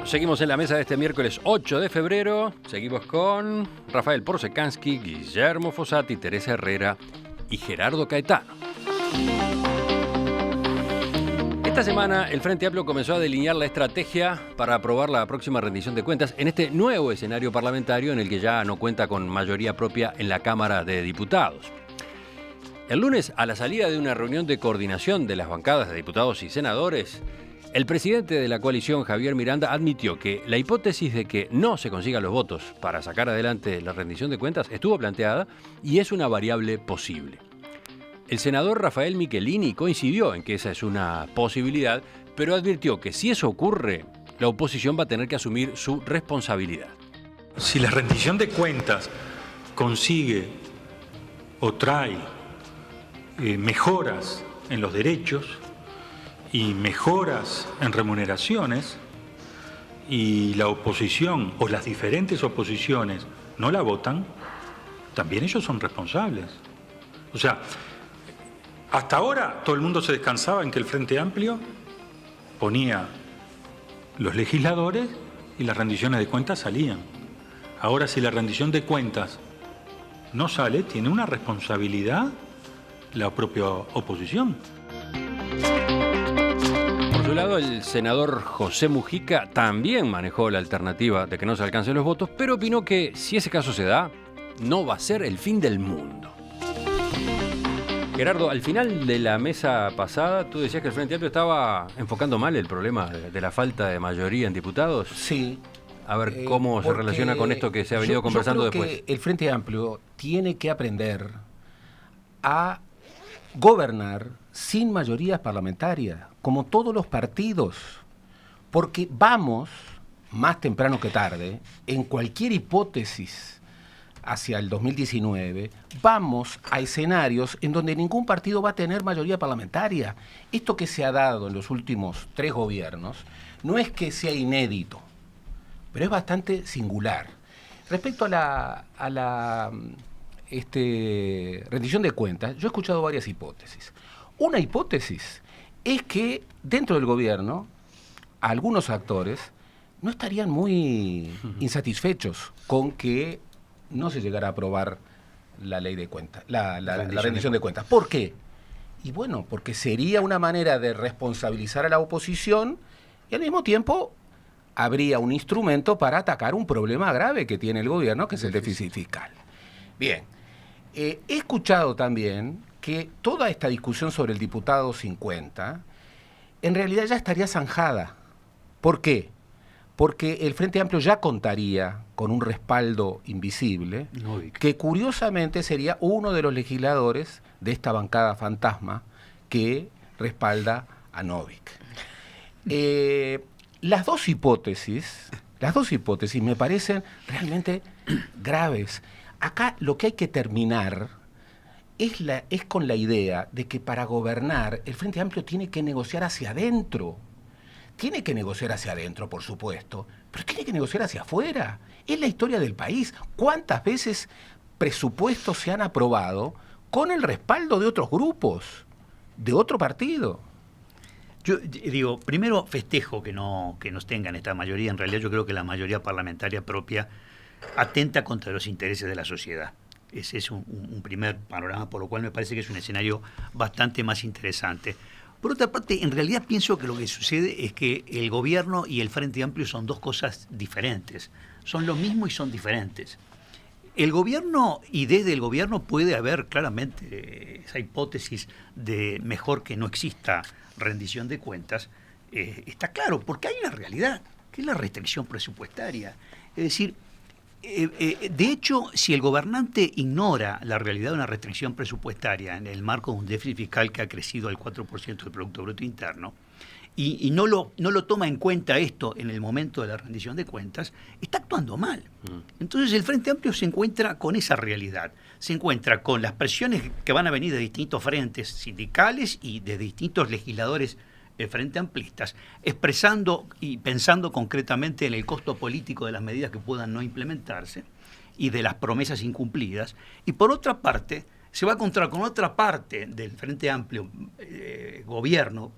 Seguimos en la mesa de este miércoles 8 de febrero. Seguimos con Rafael Porsekansky, Guillermo Fossati, Teresa Herrera y Gerardo Caetano. Esta semana el Frente Amplio comenzó a delinear la estrategia para aprobar la próxima rendición de cuentas en este nuevo escenario parlamentario en el que ya no cuenta con mayoría propia en la Cámara de Diputados. El lunes, a la salida de una reunión de coordinación de las bancadas de diputados y senadores, el presidente de la coalición, Javier Miranda, admitió que la hipótesis de que no se consigan los votos para sacar adelante la rendición de cuentas estuvo planteada y es una variable posible. El senador Rafael Michelini coincidió en que esa es una posibilidad, pero advirtió que si eso ocurre, la oposición va a tener que asumir su responsabilidad. Si la rendición de cuentas consigue o trae mejoras en los derechos y mejoras en remuneraciones, y la oposición o las diferentes oposiciones no la votan, también ellos son responsables. O sea, hasta ahora todo el mundo se descansaba en que el Frente Amplio ponía los legisladores y las rendiciones de cuentas salían. Ahora, si la rendición de cuentas no sale, tiene una responsabilidad la propia oposición. Por su lado, el senador José Mujica también manejó la alternativa de que no se alcancen los votos, pero opinó que si ese caso se da, no va a ser el fin del mundo. Gerardo, al final de la mesa pasada, tú decías que el Frente Amplio estaba enfocando mal el problema de la falta de mayoría en diputados. Sí. A ver cómo se relaciona con esto que se ha venido conversando yo creo después. Que el Frente Amplio tiene que aprender a gobernar sin mayorías parlamentarias, como todos los partidos, porque vamos, más temprano que tarde, en cualquier hipótesis hacia el 2019, vamos a escenarios en donde ningún partido va a tener mayoría parlamentaria. Esto que se ha dado en los últimos 3 gobiernos no es que sea inédito, pero es bastante singular. Respecto a la rendición de cuentas, yo he escuchado varias hipótesis. Una hipótesis es que dentro del gobierno algunos actores no estarían muy insatisfechos con que no se llegara a aprobar la ley de cuentas, la rendición de cuentas. ¿Por qué? Y bueno, porque sería una manera de responsabilizar a la oposición y al mismo tiempo habría un instrumento para atacar un problema grave que tiene el gobierno, que es el déficit fiscal. Bien, he escuchado también que toda esta discusión sobre el diputado 50 en realidad ya estaría zanjada. ¿Por qué? Porque el Frente Amplio ya contaría con un respaldo invisible, que curiosamente sería uno de los legisladores de esta bancada fantasma que respalda a Novik. Las dos hipótesis me parecen realmente graves. Acá lo que hay que terminar es con la idea de que para gobernar el Frente Amplio tiene que negociar hacia adentro. Tiene que negociar hacia adentro, por supuesto, pero tiene que negociar hacia afuera. Es la historia del país. ¿Cuántas veces presupuestos se han aprobado con el respaldo de otros grupos, de otro partido? Yo digo, primero festejo que nos tengan esta mayoría. En realidad yo creo que la mayoría parlamentaria propia atenta contra los intereses de la sociedad. Ese es un primer panorama, por lo cual me parece que es un escenario bastante más interesante. Por otra parte, en realidad pienso que lo que sucede es que el gobierno y el Frente Amplio son dos cosas diferentes. Son lo mismo y son diferentes. El gobierno, y desde el gobierno puede haber claramente esa hipótesis de mejor que no exista rendición de cuentas, está claro, porque hay una realidad, que es la restricción presupuestaria. Es decir, de hecho, si el gobernante ignora la realidad de una restricción presupuestaria en el marco de un déficit fiscal que ha crecido al 4% del Producto Bruto Interno, y no lo toma en cuenta esto en el momento de la rendición de cuentas, está actuando mal. Entonces el Frente Amplio se encuentra con esa realidad, se encuentra con las presiones que van a venir de distintos frentes sindicales y de distintos legisladores frente amplistas, expresando y pensando concretamente en el costo político de las medidas que puedan no implementarse y de las promesas incumplidas, y por otra parte se va a encontrar con otra parte del Frente Amplio gobierno,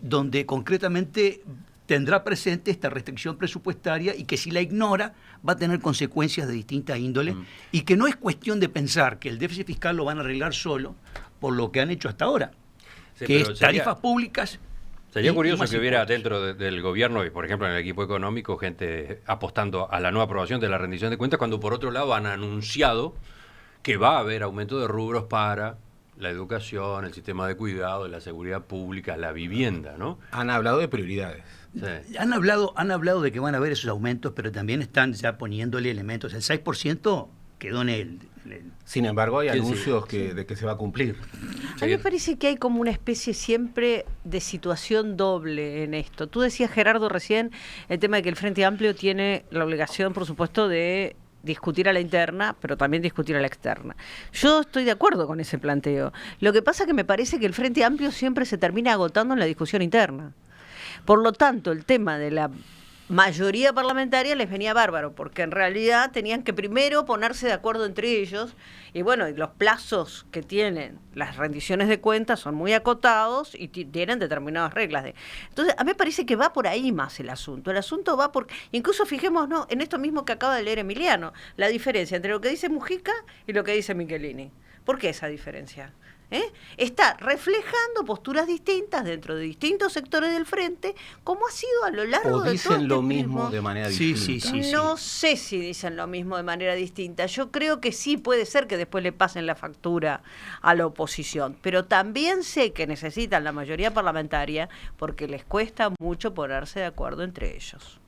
donde concretamente tendrá presente esta restricción presupuestaria y que si la ignora va a tener consecuencias de distinta índole y que no es cuestión de pensar que el déficit fiscal lo van a arreglar solo por lo que han hecho hasta ahora, Sí, que pero es tarifas públicas. Sería y curioso más que hubiera impuestos. dentro del gobierno y, por ejemplo, en el equipo económico, gente apostando a la no aprobación de la rendición de cuentas, cuando por otro lado han anunciado que va a haber aumento de rubros para la educación, el sistema de cuidado, la seguridad pública, la vivienda, ¿no? Han hablado de prioridades. Sí. Han hablado de que van a haber esos aumentos, pero también están ya poniéndole elementos. El 6% quedó en el Sin embargo, hay Sí, sí. anuncios de que se va a cumplir. A mí me parece que hay como una especie siempre de situación doble en esto. Tú decías, Gerardo, recién el tema de que el Frente Amplio tiene la obligación, por supuesto, de discutir a la interna, pero también discutir a la externa. Yo estoy de acuerdo con ese planteo. Lo que pasa es que me parece que el Frente Amplio siempre se termina agotando en la discusión interna. Por lo tanto, el tema de la mayoría parlamentaria les venía bárbaro, porque en realidad tenían que primero ponerse de acuerdo entre ellos, y bueno, y los plazos que tienen las rendiciones de cuentas son muy acotados y tienen determinadas reglas. Entonces, a mí me parece que va por ahí más el asunto. El asunto va por... Incluso fijémonos en esto mismo que acaba de leer Emiliano, la diferencia entre lo que dice Mujica y lo que dice Michelini. ¿Por qué esa diferencia? Está reflejando posturas distintas dentro de distintos sectores del frente, como ha sido a lo largo de O todo este dicen lo mismo prisma. de manera Sí, distinta. sí. No sé si dicen lo mismo de manera distinta. Yo creo que sí puede ser que después le pasen la factura a la oposición, pero también sé que necesitan la mayoría parlamentaria porque les cuesta mucho ponerse de acuerdo entre ellos.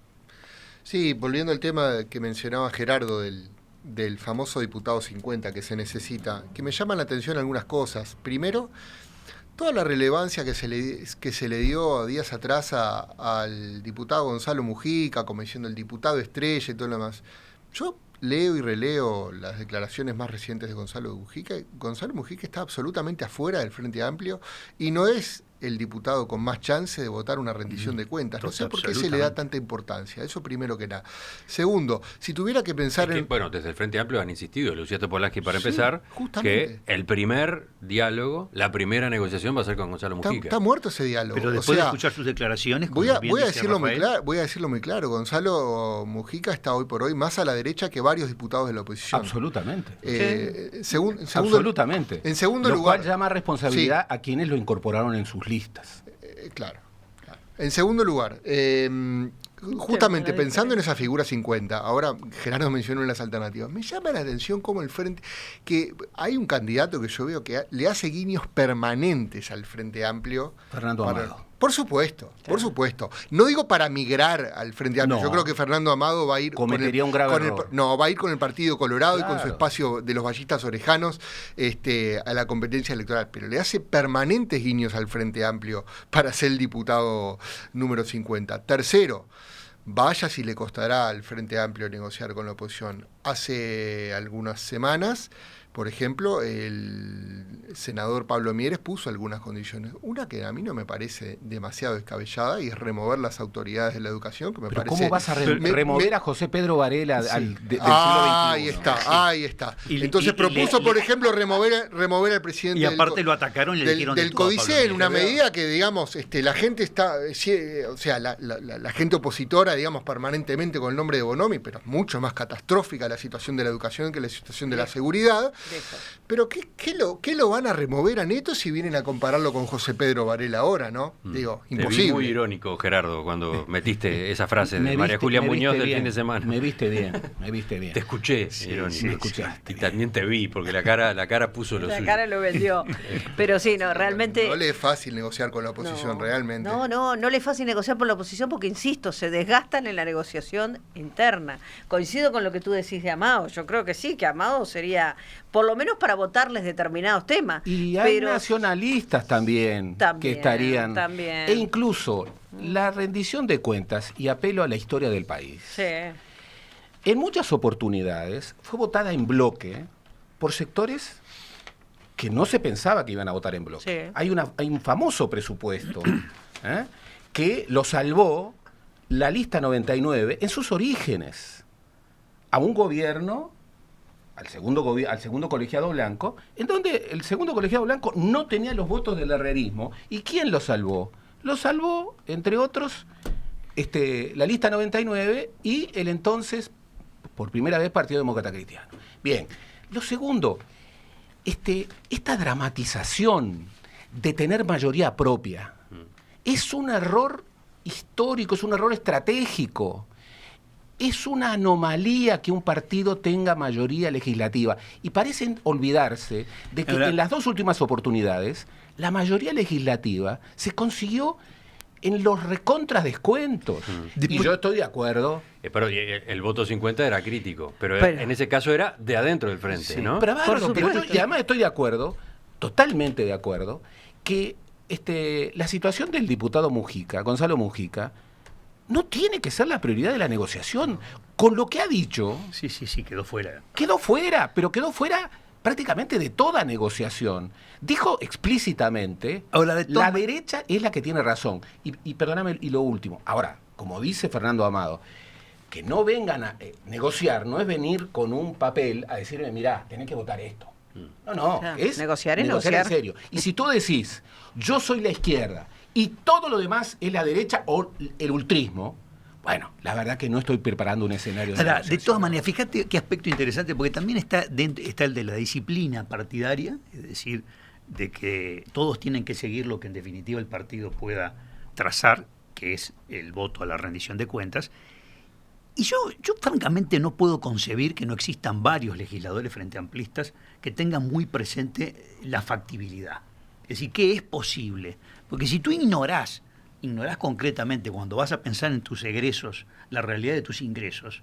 Sí, volviendo al tema que mencionaba Gerardo del famoso diputado 50 que se necesita, que me llaman la atención algunas cosas. Primero, toda la relevancia que se le dio días atrás al diputado Gonzalo Mujica, como diciendo el diputado estrella y todo lo demás. Yo leo y releo las declaraciones más recientes de Gonzalo Mujica. Gonzalo Mujica está absolutamente afuera del Frente Amplio y no es el diputado con más chance de votar una rendición de cuentas. No sé por qué se le da tanta importancia. Eso primero que nada. Segundo, si tuviera que pensar Es que, en... bueno, desde el Frente Amplio han insistido, Lucía Topolansky, para Sí, empezar, justamente. que el primer diálogo, la primera negociación va a ser con Gonzalo Mujica. Está muerto ese diálogo. Pero O después sea, de escuchar sus declaraciones, voy como a bien decía decirlo muy Rafael, claro, voy a decirlo muy claro. Gonzalo Mujica está hoy por hoy más a la derecha que varios diputados de la oposición. Absolutamente. Absolutamente. En segundo Lo lugar, cual llama responsabilidad a quienes lo incorporaron en sus listas. Claro. En segundo lugar, justamente pensando en esa figura 50, ahora Gerardo mencionó las alternativas, me llama la atención cómo el Frente, que hay un candidato que yo veo que le hace guiños permanentes al Frente Amplio. Fernando Amado. Por supuesto, por supuesto. No digo para migrar al Frente Amplio. No. Yo creo que Fernando Amado va a ir Cometería un grave error. va a ir con el Partido Colorado y con su Claro. espacio de los vallistas orejanos a la competencia electoral. Pero le hace permanentes guiños al Frente Amplio para ser el diputado número 50. Tercero, vaya si le costará al Frente Amplio negociar con la oposición. Hace algunas semanas, por ejemplo, el senador Pablo Mieres puso algunas condiciones. Una que a mí no me parece demasiado descabellada y es remover las autoridades de la educación, que me Pero parece... ¿cómo vas a remover a José Pedro Varela del siglo XXI? Ahí está. Entonces propuso, por ejemplo, remover al presidente y aparte lo atacaron y le dijeron del de todo a Pablo Codicen, Mieres. una medida que, digamos, la gente está, o sea, la gente opositora, digamos, permanentemente con el nombre de Bonomi, pero mucho más catastrófica la situación de la educación que la situación de la seguridad. Pero ¿qué lo van a remover a Neto si vienen a compararlo con José Pedro Varela ahora, no? Digo, Te vi imposible. muy irónico, Gerardo, cuando metiste esa frase de Me María viste- Julia me Muñoz viste del bien, fin de semana. Me viste bien. Te escuché, irónico. me escuchaste Y también te vi, porque la cara puso lo La suyo. cara lo vendió. Pero sí, no, realmente... No le es fácil negociar con la oposición, realmente. No le es fácil negociar por la oposición porque, insisto, se desgastan en la negociación interna. Coincido con lo que tú decís de Amado. Yo creo que sí, que Amado sería, por lo menos para votarles determinados temas. Y hay pero nacionalistas también que estarían. También. E incluso la rendición de cuentas y apelo a la historia del país. Sí. En muchas oportunidades fue votada en bloque por sectores que no se pensaba que iban a votar en bloque. Sí. Hay un famoso presupuesto que lo salvó la lista 99 en sus orígenes a un gobierno, al segundo colegiado blanco, en donde el segundo colegiado blanco no tenía los votos del herrerismo. ¿Y quién lo salvó? Lo salvó, entre otros, la lista 99 y el entonces, por primera vez, Partido Demócrata Cristiano. Bien, lo segundo, esta dramatización de tener mayoría propia es un error histórico, es un error estratégico. Es una anomalía que un partido tenga mayoría legislativa. Y parecen olvidarse de que en las dos últimas oportunidades, la mayoría legislativa se consiguió en los recontras descuentos. Y yo estoy de acuerdo. Pero el voto 50 era crítico, pero en ese caso era de adentro del frente, ¿no? Pero y además estoy de acuerdo, totalmente de acuerdo, que la situación del diputado Mujica, Gonzalo Mujica, no tiene que ser la prioridad de la negociación. Con lo que ha dicho... Sí, quedó fuera. Quedó fuera, pero quedó fuera prácticamente de toda negociación. Dijo explícitamente, la derecha es la que tiene razón. Y perdóname, y lo último. Ahora, como dice Fernando Amado, que no vengan a negociar, no es venir con un papel a decirme, mirá, tenés que votar esto. No, o sea, es negociar en serio. Y si tú decís, yo soy la izquierda y todo lo demás es la derecha o el ultrismo, bueno, la verdad que no estoy preparando un escenario de negociación. De todas maneras, fíjate qué aspecto interesante, porque también está el de la disciplina partidaria, es decir, de que todos tienen que seguir lo que en definitiva el partido pueda trazar, que es el voto a la rendición de cuentas. Y yo francamente no puedo concebir que no existan varios legisladores frente amplistas que tengan muy presente la factibilidad. Es decir, que es posible. Porque si tú ignorás concretamente cuando vas a pensar en tus egresos, la realidad de tus ingresos,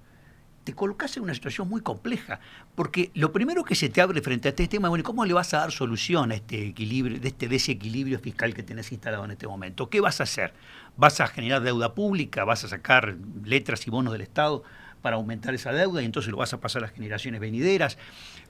te colocas en una situación muy compleja. Porque lo primero que se te abre frente a este tema, bueno, ¿cómo le vas a dar solución a este equilibrio, de este desequilibrio fiscal que tenés instalado en este momento? ¿Qué vas a hacer? ¿Vas a generar deuda pública? ¿Vas a sacar letras y bonos del Estado para aumentar esa deuda y entonces lo vas a pasar a las generaciones venideras?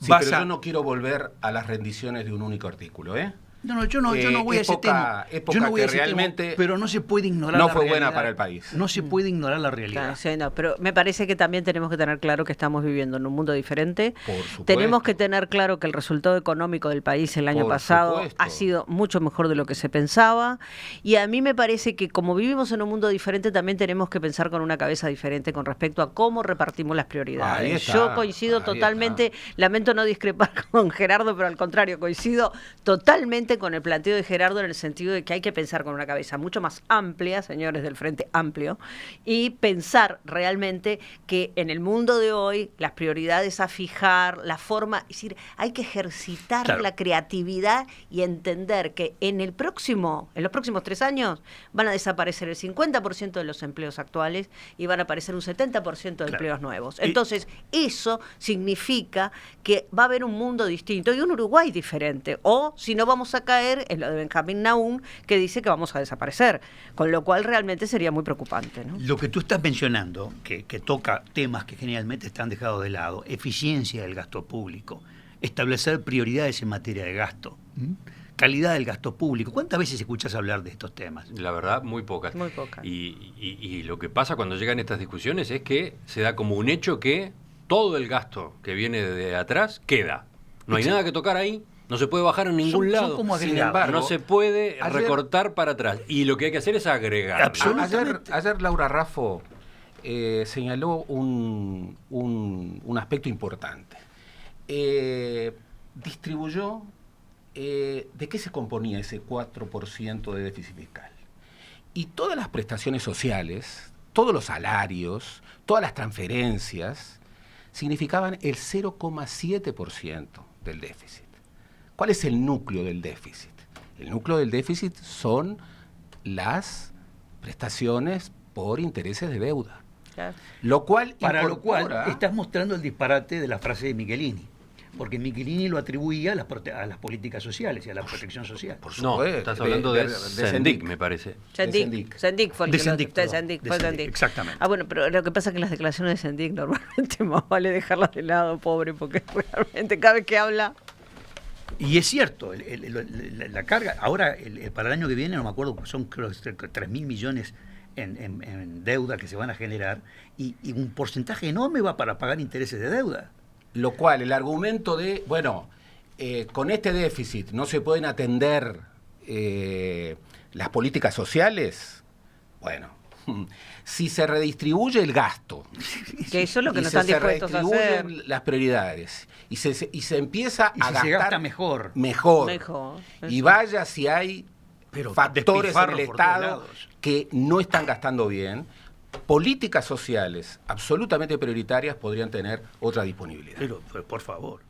Pero yo no quiero volver a las rendiciones de un único artículo, ¿eh? No, yo no voy a ese tema. Yo no voy a ese realmente tema, pero no se puede ignorar no la fue realidad. buena para el país. No se puede ignorar la realidad. Claro, sí, no, pero me parece que también tenemos que tener claro que estamos viviendo en un mundo diferente. Por supuesto. Tenemos que tener claro que el resultado económico del país el año pasado ha sido mucho mejor de lo que se pensaba. Y a mí me parece que como vivimos en un mundo diferente, también tenemos que pensar con una cabeza diferente con respecto a cómo repartimos las prioridades. Yo coincido totalmente, lamento no discrepar con Gerardo, pero al contrario, coincido totalmente con el planteo de Gerardo en el sentido de que hay que pensar con una cabeza mucho más amplia, señores del Frente Amplio, y pensar realmente que en el mundo de hoy las prioridades a fijar, la forma, es decir, hay que ejercitar la creatividad y entender que en los próximos 3 años van a desaparecer el 50% de los empleos actuales y van a aparecer un 70% de empleos nuevos. Entonces, eso significa que va a haber un mundo distinto y un Uruguay diferente, o si no vamos a caer en lo de Benjamín Nahum, que dice que vamos a desaparecer, con lo cual realmente sería muy preocupante, ¿no? Lo que tú estás mencionando, que toca temas que generalmente están dejados de lado, eficiencia del gasto público, establecer prioridades en materia de gasto, calidad del gasto público. ¿Cuántas veces escuchas hablar de estos temas? La verdad, muy pocas. Muy pocas. Y lo que pasa cuando llegan estas discusiones es que se da como un hecho que todo el gasto que viene de atrás queda. No hay nada que tocar ahí. No se puede bajar en ningún lado. Sin embargo, no se puede recortar para atrás. Y lo que hay que hacer es agregar. Ayer Laura Raffo señaló un aspecto importante. Distribuyó de qué se componía ese 4% de déficit fiscal. Y todas las prestaciones sociales, todos los salarios, todas las transferencias, significaban el 0,7% del déficit. ¿Cuál es el núcleo del déficit? El núcleo del déficit son las prestaciones por intereses de deuda. Claro. Lo cual para lo cual estás mostrando el disparate de la frase de Michelini. Porque Michelini lo atribuía a las políticas sociales y a la protección social. Por supuesto. No, estás hablando de Sendik, me parece. Sendik fue el que Sendik. Exactamente. Bueno, pero lo que pasa es que las declaraciones de Sendik normalmente más vale dejarlas de lado, pobre, porque realmente cada vez que habla... Y es cierto, la carga, ahora para el año que viene, no me acuerdo, son creo 3.000 millones en deuda que se van a generar y un porcentaje enorme va para pagar intereses de deuda. Lo cual, el argumento de, con este déficit no se pueden atender las políticas sociales, si se redistribuye el gasto, Que eso es lo que y no están se dispuestos a hacer. redistribuyen las prioridades, y se empieza Y a si gastar se gasta mejor. mejor. Mejor, Y eso. vaya si hay Pero factores en despilfarro el por todos Estado lados. que no están gastando bien, políticas sociales absolutamente prioritarias podrían tener otra disponibilidad. Pero por favor.